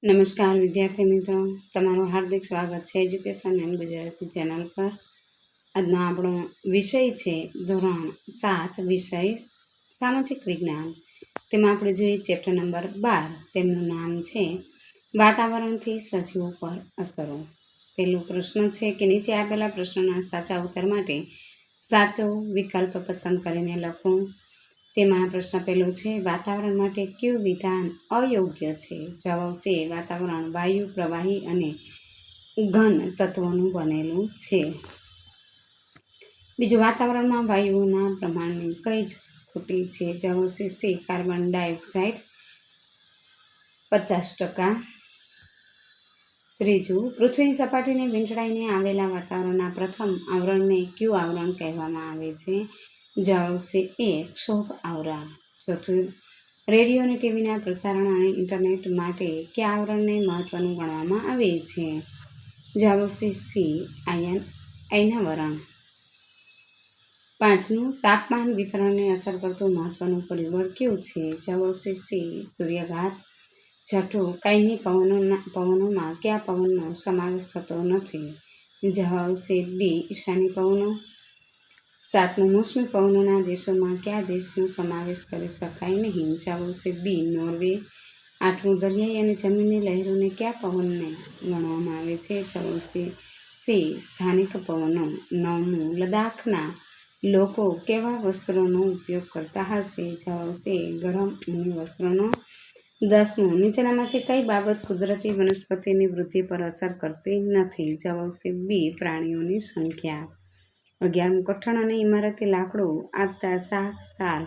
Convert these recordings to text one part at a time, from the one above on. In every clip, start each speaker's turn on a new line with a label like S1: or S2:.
S1: નમસ્કાર વિદ્યાર્થી મિત્રો, તમારું હાર્દિક સ્વાગત છે એજ્યુકેશન એન્ડ ગુજરાતી ચેનલ પર। આજનો આપણો વિષય છે ધોરણ 7 વિષય સામાજિક વિજ્ઞાન। તેમાં આપણે જોઈએ ચેપ્ટર નંબર 12, તેમનું નામ છે વાતાવરણથી સજીવો પર અસરો। પહેલો પ્રશ્ન છે કે નીચે આપેલા પ્રશ્નના સાચા ઉત્તર માટે સાચો વિકલ્પ પસંદ કરીને લખો। તેમાં પ્રશ્ન પહેલો છે, વાતાવરણ માટે કયું વિધાન અયોગ્ય છે? જવાબ આવશે વાતાવરણ વાયુ, પ્રવાહી અને ઘન તત્વોનું બનેલું છે। બીજું, વાતાવરણમાં વાયુઓના પ્રમાણની કઈ જ ખોટી છે? જવાબ આવશે સી, કાર્બન ડાયોક્સાઇડ 50%। ત્રીજું, પૃથ્વીની સપાટીને વીંટળાઈને આવેલા વાતાવરણના પ્રથમ આવરણને કયું આવરણ કહેવામાં આવે છે? જવાબ આવશે એ, ક્ષોભ આવરણ। ચોથું, રેડિયો અને ટીવીના પ્રસારણ અને ઇન્ટરનેટ માટે કયા આવરણને મહત્વનું ગણવામાં આવે છે? જવાબ આવશે સી, આયનાવરણ। પાંચમું, તાપમાન વિતરણને અસર કરતું મહત્વનું પરિબળ કયું છે? જવાબ આવશે સી, સૂર્યઘાત। છઠ્ઠું, કાયમી પવનોમાં કયા પવનનો સમાવેશ થતો નથી? જવાબ આવશે ડી, ઈશાની પવનો। સાતમું, મોસમી પવનોના દેશોમાં કયા દેશનો સમાવેશ કરી શકાય નહીં? જવાબ આવશે બી, નોર્વે। આઠમું, દરિયાઈ અને જમીનની લહેરોને કયા પવનને ગણવામાં આવે છે? જવાબ આવશે સી, સ્થાનિક પવનો। નવમું, લદ્દાખના લોકો કેવા વસ્ત્રોનો ઉપયોગ કરતા હશે? જવાબ આવશે ગરમ ઊની વસ્ત્રોનો। દસમું, નીચેનામાંથી કઈ બાબત કુદરતી વનસ્પતિની વૃદ્ધિ પર અસર કરતી નથી? જવાબ આવશે બી, પ્રાણીઓની સંખ્યા। 11મું, કઠણ અને ઇમારતી લાકડું આપતા શાક, સાલ,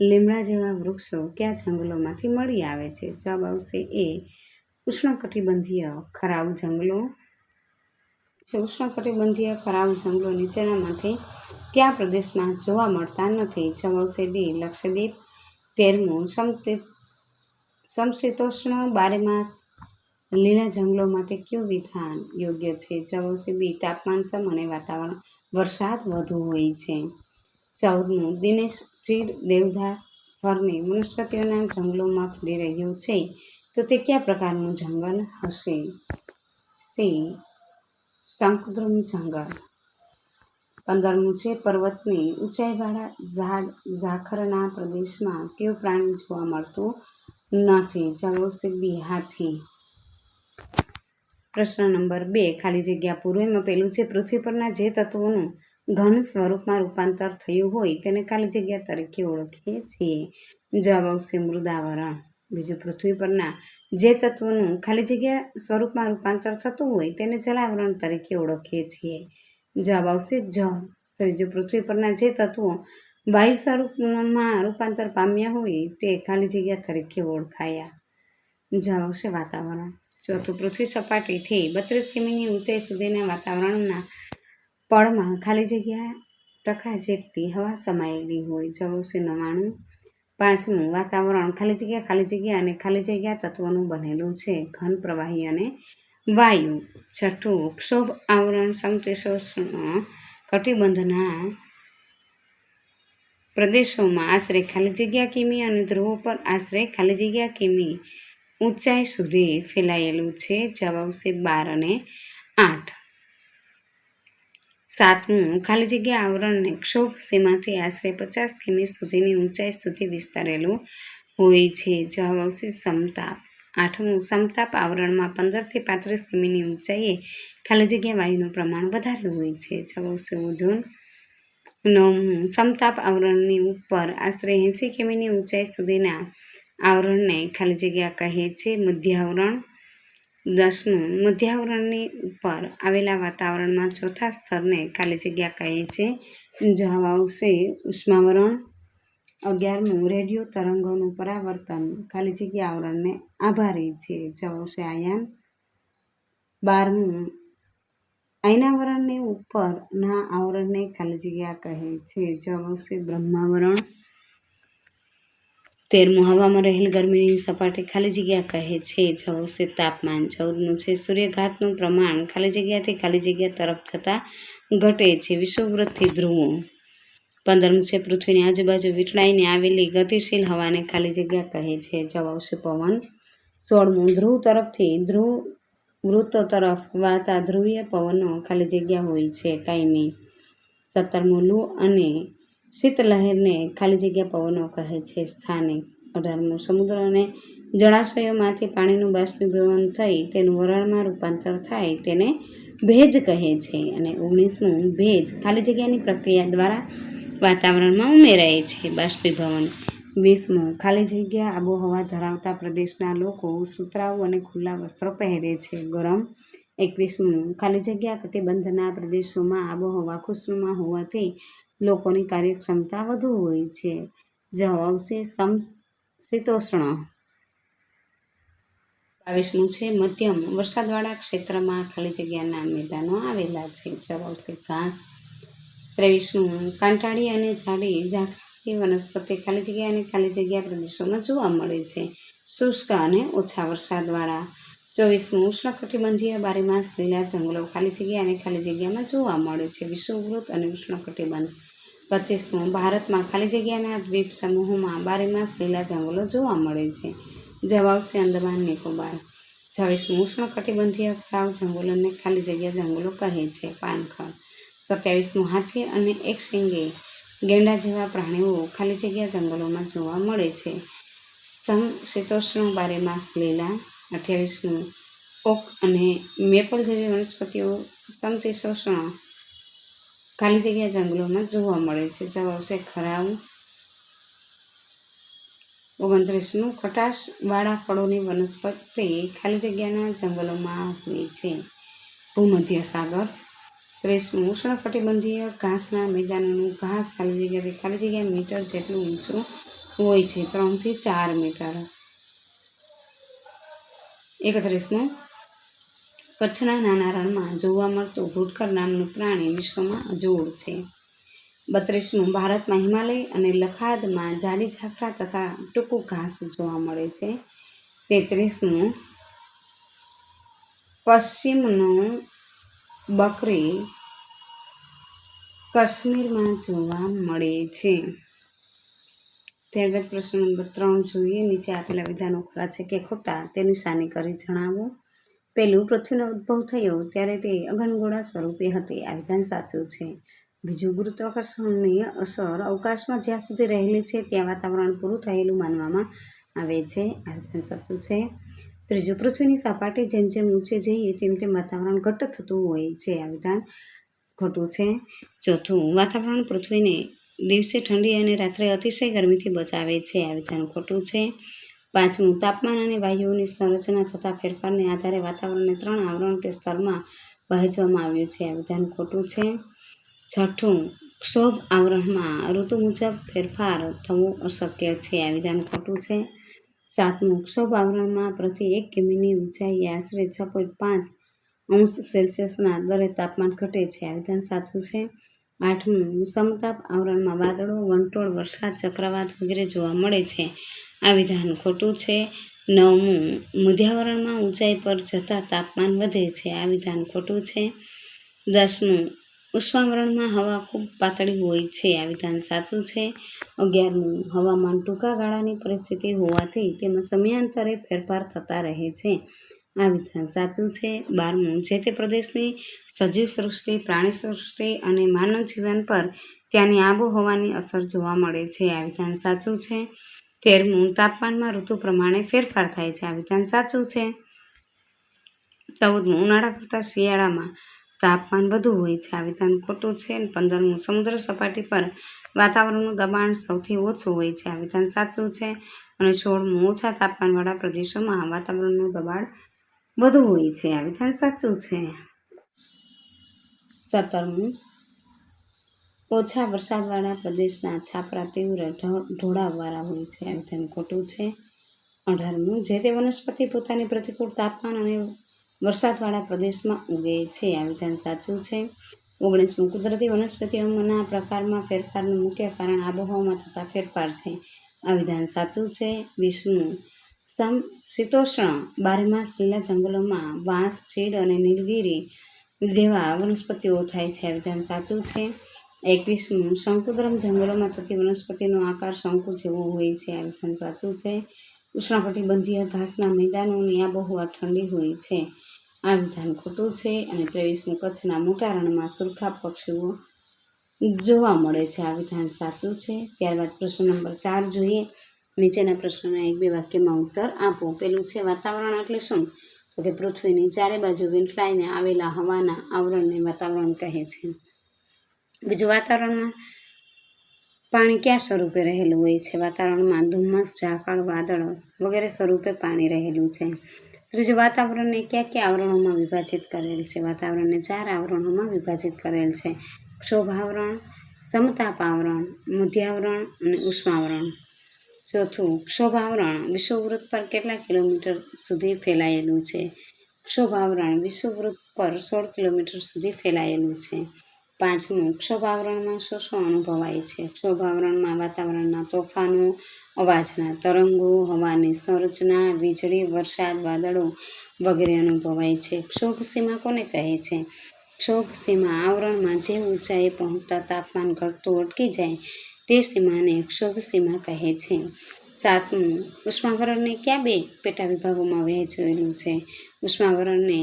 S1: લીમડા જેવા વૃક્ષો કયા જંગલોમાંથી મળી આવે છે? જવાબ આવશે એ, ઉષ્ણકટિબંધીય ખરાબ જંગલો। ઉષ્ણકટિબંધીય ખરાબ જંગલો નીચેનામાંથી કયા પ્રદેશમાં જોવા મળતા નથી? જવાબ આવશે ડી, લક્ષદ્વીપ। 13મું, સમશીતોષ્ણ બારેમાસ લીલા જંગલો માટે કયું વિધાન યોગ્ય છે? જવાબ આવશે બી, તાપમાન સમ અને વાતાવરણ વરસાદ વધુ હોય છે। 14મું, દિનેશ ચીડ દેવદાર ફરની વનસ્પતિઓના જંગલોમાં ફરી રહ્યો છે તો તે કયા પ્રકારનું જંગલ હશે? સી, શંકુદ્રુમ જંગલ। 15મું છે, પર્વતની ઊંચાઈવાળા ઝાખરના પ્રદેશમાં કયું પ્રાણી જોવા મળતું નથી? જવાબ આવશે બી, હાથી। પ્રશ્ન નંબર 2, ખાલી જગ્યા પૂરો। એમાં પહેલું છે, પૃથ્વી પરના જે તત્વોનું ઘન સ્વરૂપમાં રૂપાંતર થયું હોય તેને ખાલી જગ્યા તરીકે ઓળખીએ છીએ? જવાબ આવશે મૃદાવરણ। બીજું, પૃથ્વી પરના જે તત્વોનું ખાલી જગ્યા સ્વરૂપમાં રૂપાંતર થતું હોય તેને જલાવરણ તરીકે ઓળખીએ છીએ? જવાબ આવશે જળ। ત્રીજું, પૃથ્વી પરના જે તત્વો વાયુ સ્વરૂપમાં રૂપાંતર પામ્યા હોય તે ખાલી જગ્યા તરીકે ઓળખાયા? જવાબ આવશે વાતાવરણ। ચોથું, પૃથ્વી સપાટીથી 32 કિમીની ઊંચાઈ સુધીના વાતાવરણના પળમાં ખાલી જગ્યા ટકા જેટલી હવા સમાયેલી હોય? જવાબ આવશે 99। પાંચમું, વાતાવરણ ખાલી જગ્યા અને ખાલી જગ્યા તત્વોનું બનેલું છે, ઘન, પ્રવાહી અને વાયુ। છઠ્ઠું, ક્ષોભ આવરણ સમશીતોષ્ણ કટિબંધના પ્રદેશોમાં આશરે ખાલી જગ્યા કિમી અને ધ્રુવો પર આશરે ખાલી જગ્યા કિમી ઊંચાઈ સુધી ફેલાયેલું છે? જવાબ આવશે 12 અને 8। સાતમું, ખાલી જગ્યા આવરણને ક્ષોભ સીમાથી આશરે 50 કિમી સુધીની ઊંચાઈ સુધી વિસ્તારેલું હોય છે? જવાબ આવશે સમતાપ। આઠમું, સમતાપ આવરણમાં 15 થી 35 કિમીની ઊંચાઈએ ખાલી જગ્યા વાયુનું પ્રમાણ વધારે હોય છે? જવાબ આવશે ઓઝોન। નવમું, સમતાપ આવરણની ઉપર આશરે 80 કિમીની ઊંચાઈ સુધીના આવરણને ખાલી જગ્યા કહે છે, મધ્યાવરણ। 10મું, મધ્યાવરણની ઉપર આવેલા વાતાવરણમાં ચોથા સ્તરને ખાલી જગ્યા કહે છે? જવાબ આવશે ઉષ્માવરણ। 11મું, રેડિયો તરંગોનું પરાવર્તન ખાલી જગ્યા આવરણને આભારી છે? જવાબ આવશે આયન। 12મું, આયનાવરણની ઉપરના આવરણને ખાલી જગ્યા કહે છે? જવાબ આવશે બ્રહ્માવરણ। 13મું, હવામાં રહેલ ગરમીની સપાટી ખાલી જગ્યા કહે છે? જવાબ આવશે તાપમાન। 14મું છે, સૂર્યઘાતનું પ્રમાણ ખાલી જગ્યાથી ખાલી જગ્યા તરફ જતાં ઘટે છે, વિષુવવૃત્તથી ધ્રુવો। 15મું છે, પૃથ્વીની આજુબાજુ વીંટળાઈને આવેલી ગતિશીલ હવાને ખાલી જગ્યા કહે છે? જવાબ આવશે પવન। 16મું ધ્રુવ તરફથી ધ્રુવ વૃત્ત તરફ વાતા ધ્રુવીય પવનો ખાલી જગ્યા હોય છે કાયમી. 17મું લૂ અને શીતલહેરને ખાલી જગ્યા પવનો કહે છે સ્થાનિક. 18મું સમુદ્ર અને જળાશયોમાંથી પાણીનું બાષ્પીભવન થઈ તેનું વરાળમાં રૂપાંતર થાય તેને ભેજ કહે છે. અને 19મું ભેજ ખાલી જગ્યાની પ્રક્રિયા દ્વારા વાતાવરણમાં ઉમેરાય છે બાષ્પીભવન. 20મું ખાલી જગ્યા આબોહવા ધરાવતા પ્રદેશના લોકો સુતરાઉ અને ખુલ્લા વસ્ત્રો પહેરે છે ગરમ. 21મું ખાલી જગ્યા કટિબંધના પ્રદેશોમાં આબોહવા ખુશનુમા હોવાથી લોકોની કાર્યક્ષમતા વધુ હોય છે. જવાબ આવશે સમશીતોષ્ણ. 22મું છે મધ્યમ વરસાદવાળા ક્ષેત્રમાં ખાલી જગ્યાના મેદાનો આવેલા છે. જવાબ આવશે ઘાસ. 23મું કાંટાળી અને જાડી ઝાંખરાવાળી વનસ્પતિ ખાલી જગ્યા અને ખાલી જગ્યા પ્રદેશોમાં જોવા મળે છે શુષ્ક અને ઓછા વરસાદવાળા. 24મું ઉષ્ણકટિબંધીય બારેમાસ લીલા જંગલો ખાલી જગ્યા અને ખાલી જગ્યામાં જોવા મળે છે વિષુવવૃત્ત અને ઉષ્ણકટિબંધ. 25મું ભારતમાં ખાલી જગ્યાના દ્વીપ સમૂહોમાં બારેમાસ લીલા જંગલો જોવા મળે છે. જવાબ આવશે અંદમાન નિકોબાર. 26મું ઉષ્ણકટિબંધીય ખરાબ જંગલોને ખાલી જગ્યા જંગલો કહે છે પાનખર. 27મું હાથી અને એક શીંગે ગેંડા જેવા પ્રાણીઓ ખાલી જગ્યા જંગલોમાં જોવા મળે છે સમશીતોષ્ણ બારેમાસ લીલા. 28મું ઓક અને મેપલ જેવી વનસ્પતિઓ સમશીતોષ્ણ ખાલી જગ્યા જંગલોમાં જોવા મળે છે. જવાબ આવશે ખરાબ. 29મું ખટાશવાળા ફળોની વનસ્પતિ ખાલી જગ્યાના જંગલોમાં હોય છે ભૂમધ્ય સાગર. 30મું ઉષ્ણકટિબંધીય ઘાસના મેદાનોનું ઘાસ ખાલી જગ્યા મીટર જેટલું ઊંચું હોય છે 3 થી 4 મીટર. 31મું કચ્છના નાના રણમાં જોવા મળતું ઘુડખર નામનું પ્રાણી વિશ્વમાં અજોડ છે. 32મું ભારતમાં હિમાલય અને લખાદમાં જાડી ઝાંખરા તથા ટૂંકું ઘાસ જોવા મળે છે. 33મું પશ્ચિમનો બકરી કાશ્મીરમાં જોવા મળે છે. ત્યારબાદ પ્રશ્ન નંબર 3 જોઈએ. નીચે આપેલા વિધાનો ખરા છે કે ખોટા તેની નિશાની કરી જણાવો. પહેલું, પૃથ્વીનો ઉદ્ભવ થયો ત્યારે તે અઘનગોળા સ્વરૂપે હતી. આ વિધાન સાચું છે. બીજું, ગુરુત્વાકર્ષણની અસર અવકાશમાં જ્યાં સુધી રહેલી છે ત્યાં વાતાવરણ પૂરું થયેલું માનવામાં આવે છે. આ વિધાન સાચું છે. ત્રીજું, પૃથ્વીની સપાટી જેમ જેમ ઊંચે જઈએ તેમ તેમ વાતાવરણ ઘટ્ટ થતું હોય છે. આ વિધાન ખોટું છે. ચોથું, વાતાવરણ પૃથ્વીને દિવસે ઠંડી અને રાત્રે અતિશય ગરમીથી બચાવે છે. આ વિધાન ખોટું છે. પાંચમું, તાપમાન અને વાયુઓની સંરચના થતા ફેરફારને આધારે વાતાવરણને 3 આવરણ કે સ્તરમાં વહેંચવામાં આવ્યું છે. આ વિધાન ખોટું છે. છઠ્ઠું, ક્ષોભ આવરણમાં ઋતુ મુજબ ફેરફાર થવો અશક્ય છે. આ વિધાન ખોટું છે. સાતમું, ક્ષોભ આવરણમાં પ્રતિ 1 કિમીની ઊંચાઈએ આશરે 6.5 અંશ સેલ્સિયસના દરે તાપમાન ઘટે છે. આ વિધાન સાચું છે. આઠમું, સમતાપ આવરણમાં વાદળો, વંટોળ, વરસાદ, ચક્રવાત વગેરે જોવા મળે છે. આ વિધાન ખોટું છે. નવમું, મધ્યાવરણમાં ઊંચાઈ પર જતાં તાપમાન વધે છે. આ વિધાન ખોટું છે. 10મું, ઉષ્માવરણમાં હવા ખૂબ પાતળી હોય છે. આ વિધાન સાચું છે. 11મું, હવામાન ટૂંકા ગાળાની પરિસ્થિતિ હોવાથી તેમાં સમયાંતરે ફેરફાર થતા રહે છે. આ વિધાન સાચું છે. 12મું, જે તે પ્રદેશની સજીવ સૃષ્ટિ, પ્રાણી સૃષ્ટિ અને માનવ જીવન પર ત્યાંની આબોહવાની અસર જોવા મળે છે. આ વિધાન સાચું છે. 13મું, તાપમાનમાં ઋતુ પ્રમાણે ફેરફાર થાય છે. આ વિધાન સાચું છે. 14મું, ઉનાળા કરતાં શિયાળામાં તાપમાન વધુ હોય છે. આ વિધાન ખોટું છે. 15મું, સમુદ્ર સપાટી પર વાતાવરણનું દબાણ સૌથી ઓછું હોય છે. આ વિધાન સાચું છે. અને 16મું, ઓછા તાપમાનવાળા પ્રદેશોમાં વાતાવરણનું દબાણ વધુ હોય છે. આ વિધાન સાચું છે. 17મું, ઓછા વરસાદવાળા પ્રદેશના છાપરા તીવ્ર ઢોળાવવાળા હોય છે. આ વિધાન ખોટું છે. 18મું, જે તે વનસ્પતિ પોતાની પ્રતિકૂળ તાપમાન અને વરસાદવાળા પ્રદેશમાં ઉગે છે. આ વિધાન સાચું છે. 19મું, કુદરતી વનસ્પતિઓના પ્રકારમાં ફેરફારનું મુખ્ય કારણ આબોહવામાં થતા ફેરફાર છે. આ વિધાન સાચું છે. 20મું, સમશીતોષ્ણ બારેમાસ લીલા જંગલોમાં વાંસ, ચીડ અને નીલગિરી જેવા વનસ્પતિઓ થાય છે. આ વિધાન સાચું છે. 21મું, શંકુદ્રમ જંગલોમાં થતી વનસ્પતિનો આકાર શંકુ જેવો હોય છે. આ વિધાન સાચું છે. ઉષ્ણકટિબંધીય ઘાસના મેદાનોની આબોહવા ઠંડી હોય છે. આ વિધાન ખોટું છે. અને 23મું, કચ્છના મોટા રણમાં સુરખાબ પક્ષીઓ જોવા મળે છે. આ વિધાન સાચું છે. ત્યારબાદ પ્રશ્ન નંબર 4 જોઈએ. નીચેના પ્રશ્નોના 1-2 વાક્યમાં ઉત્તર આપો. પેલું છે, વાતાવરણ એટલે શું? તો કે પૃથ્વીની ચારે બાજુ વીંટળાઈને આવેલા હવાના આવરણને વાતાવરણ કહે છે. બીજું, વાતાવરણમાં પાણી કયા સ્વરૂપે રહેલું હોય છે? વાતાવરણમાં ધુમ્મસ, ઝાકળ, વાદળ વગેરે સ્વરૂપે પાણી રહેલું છે. ત્રીજું, વાતાવરણને કયા કયા આવરણોમાં વિભાજિત કરેલ છે? વાતાવરણને 4 આવરણોમાં વિભાજિત કરેલ છે. ક્ષોભાવરણ, સમતાપાવરણ, મધ્યાવરણ અને ઉષ્માવરણ. ચોથું, ક્ષોભાવરણ વિષુવવૃત્ત પર કેટલા કિલોમીટર સુધી ફેલાયેલું છે? ક્ષોભાવરણ વિષુવવૃત્ત પર 16 કિલોમીટર સુધી ફેલાયેલું છે. 5મું, ક્ષોભાવરણમાં શું શું અનુભવાય છે? ક્ષોભાવરણમાં વાતાવરણના તોફાનો, અવાજના તરંગો, હવાની સંરચના, વીજળી, વરસાદ, વાદળો વગેરે અનુભવાય છે. ક્ષોભ સીમા કોને કહે છે? ક્ષોભ સીમા આવરણમાં જે ઊંચાઈએ પહોંચતા તાપમાન ઘટતું અટકી જાય તે સીમાને ક્ષોભ સીમા કહે છે. 7મું, ઉષ્માવરણને કયા 2 પેટા વિભાગોમાં વહેંચેલું છે? ઉષ્માવરણને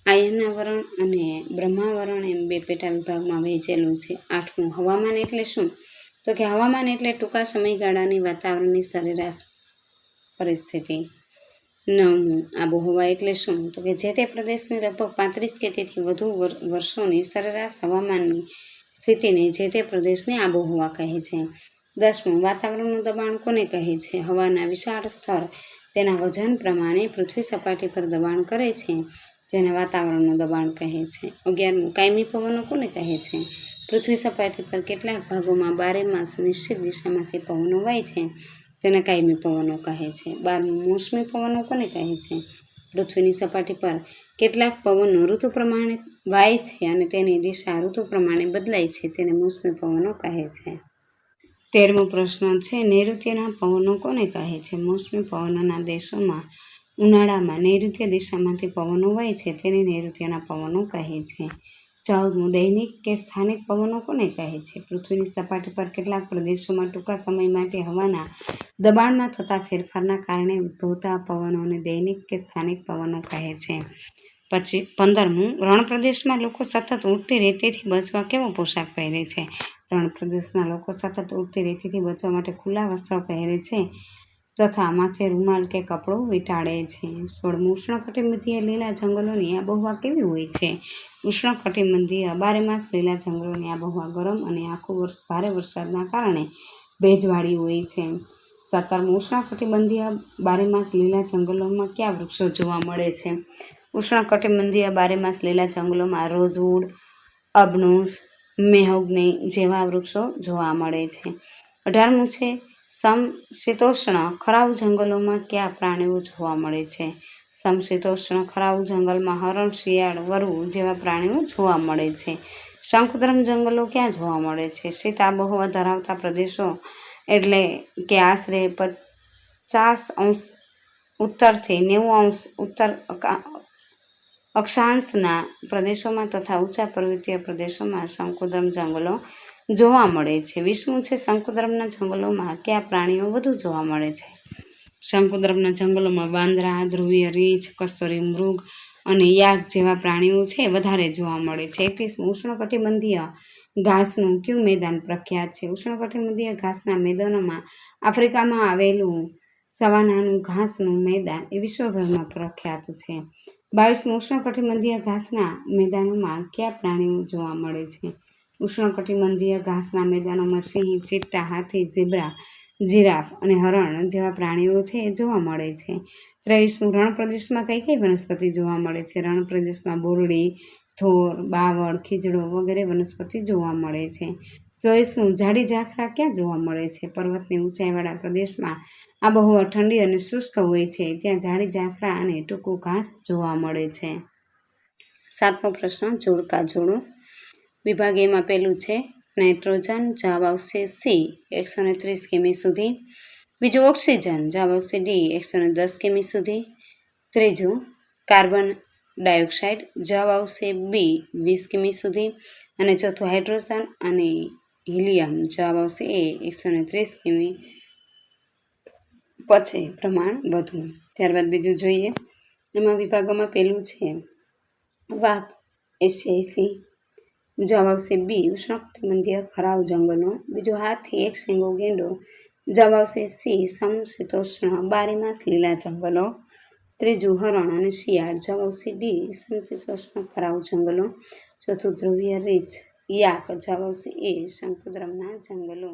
S1: આયનાવરણ અને બ્રહ્માવરણ એમ 2 પેટા વિભાગમાં વહેંચેલું છે. 8મું, હવામાન એટલે શું? તો કે હવામાન એટલે ટૂંકા સમયગાળાની વાતાવરણની સરેરાશ પરિસ્થિતિ. 9મું, આબોહવા એટલે શું? તો કે જે તે પ્રદેશની લગભગ 35 કે તેથી વધુ વર્ષોની સરેરાશ હવામાનની સ્થિતિને જે તે પ્રદેશની આબોહવા કહે છે. 10મું, વાતાવરણનું દબાણ કોને કહે છે? હવાના વિશાળ સ્તર તેના વજન પ્રમાણે પૃથ્વી સપાટી પર દબાણ કરે છે, જેને વાતાવરણનું દબાણ કહે છે. 11મું, કાયમી પવનો કોને કહે છે? પૃથ્વી સપાટી પર કેટલાક ભાગોમાં 12 માસ નિશ્ચિત દિશામાંથી પવનો વાય છે, તેને કાયમી પવનો કહે છે. 12મું, મોસમી પવનો કોને કહે છે? પૃથ્વીની સપાટી પર કેટલાક પવનો ઋતુ પ્રમાણે વાય છે અને તેની દિશા ઋતુ પ્રમાણે બદલાય છે, તેને મોસમી પવનો કહે છે. 13મો પ્રશ્ન છે, નૈઋત્યના પવનો કોને કહે છે? મોસમી પવનોના દેશોમાં ઉનાળામાં નૈઋત્ય દિશામાંથી પવનો વાય છે, તેને નૈઋત્યના પવનો કહે છે. 14મું, દૈનિક કે સ્થાનિક પવનો કોને કહે છે? પૃથ્વીની સપાટી પર કેટલાક પ્રદેશોમાં ટૂંકા સમય માટે હવાના દબાણમાં થતા ફેરફારના કારણે ઉદ્ભવતા પવનોને દૈનિક કે સ્થાનિક પવનો કહે છે. 15મું, રણ પ્રદેશમાં લોકો સતત ઉડતી રેતીથી બચવા કેવો પોશાક પહેરે છે? રણ પ્રદેશના લોકો સતત ઉડતી રેતીથી બચવા માટે ખુલ્લા વસ્ત્રો પહેરે છે તથા માથે રૂમાલ કે કપડું વીંટાળે છે. 16મું, ઉષ્ણકટિબંધીય લીલા જંગલોની આબોહવા કેવી હોય છે? ઉષ્ણકટિબંધીય 12 માસ લીલા જંગલોની આબોહવા ગરમ અને આખું વર્ષ ભારે વરસાદના કારણે ભેજવાળી હોય છે. 17મું, ઉષ્ણકટિબંધીય 12 માસ લીલા જંગલોમાં કયા વૃક્ષો જોવા મળે છે? ઉષ્ણકટિબંધીય 12 માસ લીલા જંગલોમાં રોઝવુડ, અબનુસ, મેહોગની જેવા વૃક્ષો જોવા મળે છે. 18મું છે, સમશીતોષ્ણ ખરાઉ જંગલોમાં કયા પ્રાણીઓ જોવા મળે છે? સમશીતોષ્ણ ખરાઉ જંગલમાં હરણ, શિયાળ, વરુ જેવા પ્રાણીઓ જોવા મળે છે. શંકુદ્રમ જંગલો ક્યાં જોવા મળે છે? શીત આબોહવા ધરાવતા પ્રદેશો એટલે કે આશરે 50° ઉત્તરથી 90° ઉત્તર અક્ષાંશના પ્રદેશોમાં તથા ઊંચા પર્વતીય પ્રદેશોમાં શંકુદ્રમ જંગલો જોવા મળે છે. 20મું છે, શંકુદ્રમના જંગલોમાં કયા પ્રાણીઓ વધુ જોવા મળે છે? શંકુદ્રમના જંગલોમાં વાંદરા, ધ્રુવીય રીંછ, કસ્તુરી મૃગ અને યાક જેવા પ્રાણીઓ છે વધારે જોવા મળે છે. 21મું, ઉષ્ણકટિબંધીય ઘાસનું કયું મેદાન પ્રખ્યાત છે? ઉષ્ણકટિબંધીય ઘાસના મેદાનોમાં આફ્રિકામાં આવેલું સવાનાનું ઘાસનું મેદાન એ વિશ્વભરમાં પ્રખ્યાત છે. 22મું, ઉષ્ણકટિબંધીય ઘાસના મેદાનોમાં કયા પ્રાણીઓ જોવા મળે છે? ઉષ્ણકટિબંધીય ઘાસના મેદાનોમાં સિંહ, ચિત્તા, હાથી, ઝીબ્રા, જીરાફ અને હરણ જેવા પ્રાણીઓ છે એ જોવા મળે છે. 23મું, રણ પ્રદેશમાં કઈ કઈ વનસ્પતિ જોવા મળે છે? રણ પ્રદેશમાં બોરડી, થોર, બાવળ, ખીજડો વગેરે વનસ્પતિ જોવા મળે છે. 24મું, જાડી ઝાખરા ક્યાં જોવા મળે છે? પર્વતની ઊંચાઈવાળા પ્રદેશમાં આબોહવા ઠંડી અને શુષ્ક હોય છે, ત્યાં જાડી ઝાખરા અને ટૂંકું ઘાસ જોવા મળે છે. 7મો પ્રશ્ન, જોડકા જોડો. વિભાગ એમાં પહેલું છે નાઇટ્રોજન, જવાબ આવશે સી 130 કિમી સુધી. બીજું ઓક્સિજન, જવાબ આવશે ડી 110 કિમી સુધી. ત્રીજું કાર્બન ડાયોક્સાઇડ, જવાબ આવશે બી 20 કિમી સુધી. અને ચોથું હાઇડ્રોજન અને હિલિયમ, જવાબ આવશે એ 130 કિમી પચે પ્રમાણ વધુ. ત્યારબાદ બીજું જોઈએ. એમાં વિભાગોમાં પહેલું છે વાઘ 80. જવાબ આવશે બી ઉષ્ણકટિબંધીય ખરાવ જંગલો. બીજો હાથી એક શીંગો ગેંડો. જવાબ આવશે સી સમશીતોષ્ણ બારેમાસ લીલા જંગલો. ત્રીજું હરણ અને શિયાળ. જવાબ આવશે ડી સમશીતોષ્ણ ખરાવ જંગલો. ચોથું ધ્રુવીય રીંછ યાક. જવાબ આવશે એ શંકુદ્રમના જંગલો.